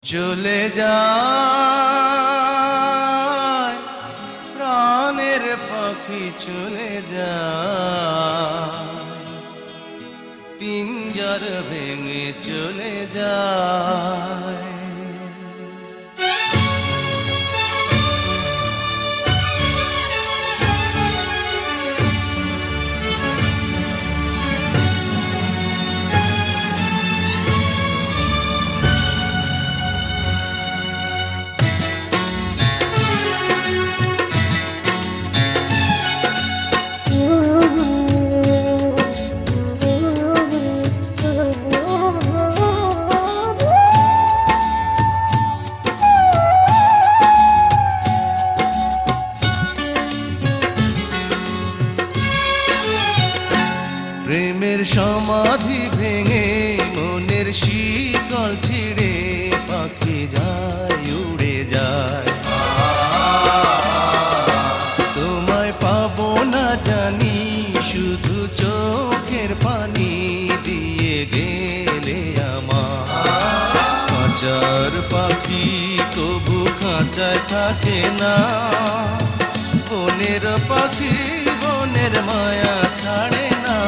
চলে যায় প্রাণের পাখি চলে যায়, পিঞ্জর ভেঙে চলে যায়। প্রেমের সমাধি ভেঙে মনের শিকল ছিঁড়ে পাখি যায় উড়ে যায়। তোমায় পাবো না জানি, শুধু চোখের পানি দিয়ে গেলে আমার। খাঁচার পাখি তবু খাঁচায় থাকে না, বনের পাখি বনের মায়া ছাড়ে না।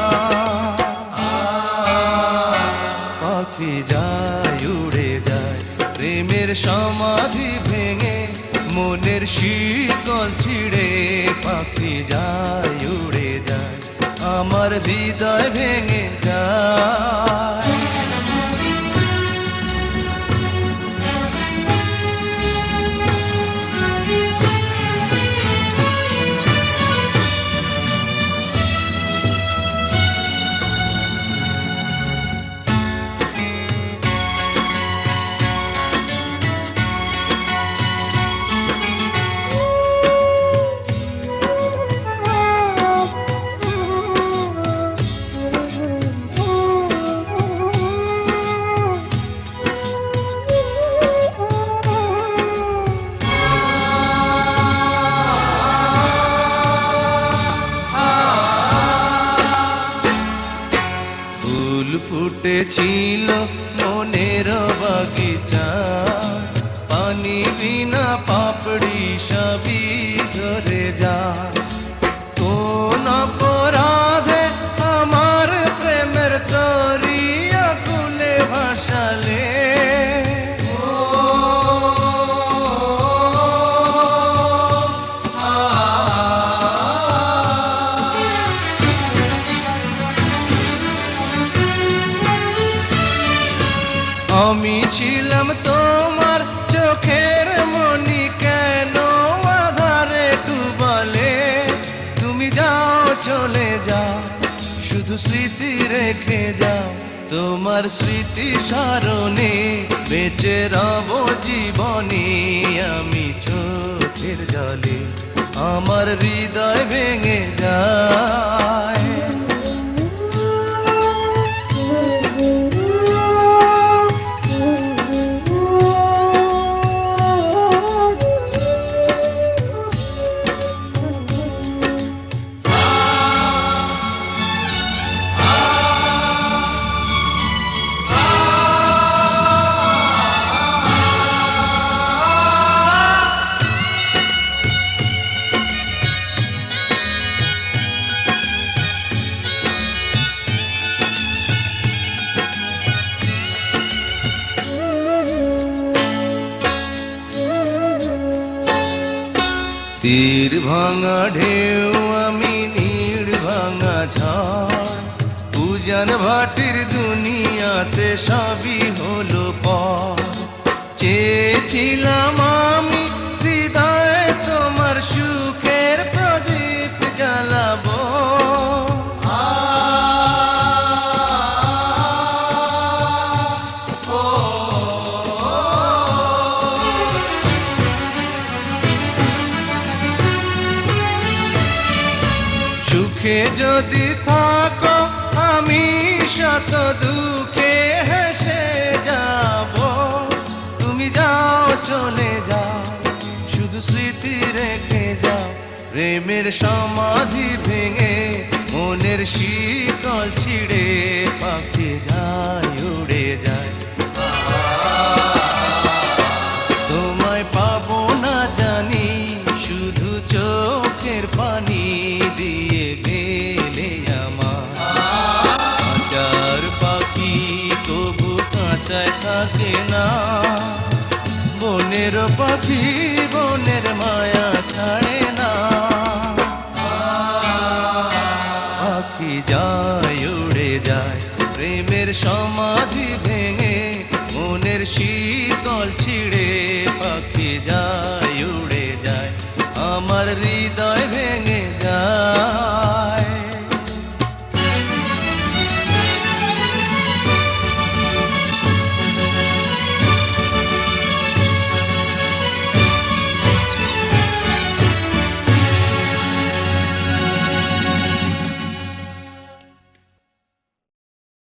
পাখি যায় উড়ে যায় প্রেমের সমাধি ভেঙে মনের শিকল ছিঁড়ে পাখি যায় উড়ে যায়, আমার হৃদয় ভেঙে যায়। ফুল ফুটেছিল মনের বাগিচা, পানি বিনা পাপড়ি সবই ধরে যায়। কোন অপরাধে আমার প্রেমের দরিয়া কুলে ভাসালে, আমি ছিলাম তোমার চোখের মনি, কেন আধারে ডুবালে? তুমি যাও চলে যাও, শুধু স্মৃতি রেখে যাও। তোমার স্মৃতি স্মরণে বেঁচে রব জীবনে আমি চোখের জলে, আমার হৃদয় ভেঙে যায়। তীর ভাঙা ঢেউ আমি নীড় ভাঙা ঝড়, উজান ভাটির দুনিয়াতে সবই হলো পর। চেয়েছিলাম আমি হৃদয়ে তোমার সুখের প্রদীপ জ্বালাবো, সুখে যদি থাকো আমি শত দুঃখে হেসে যাব। তুমি যাও চলে যাও, শুধু স্মৃতি রেখে যাও। প্রেমের সমাধি ভেঙে মনের শিকল ছিঁড়ে পাখি যায় উড়ে যায়। থাকে না। বনের পাখি বনের মায়া ছাড়ে না। পাখি যায় উড়ে যায় প্রেমের সমাধি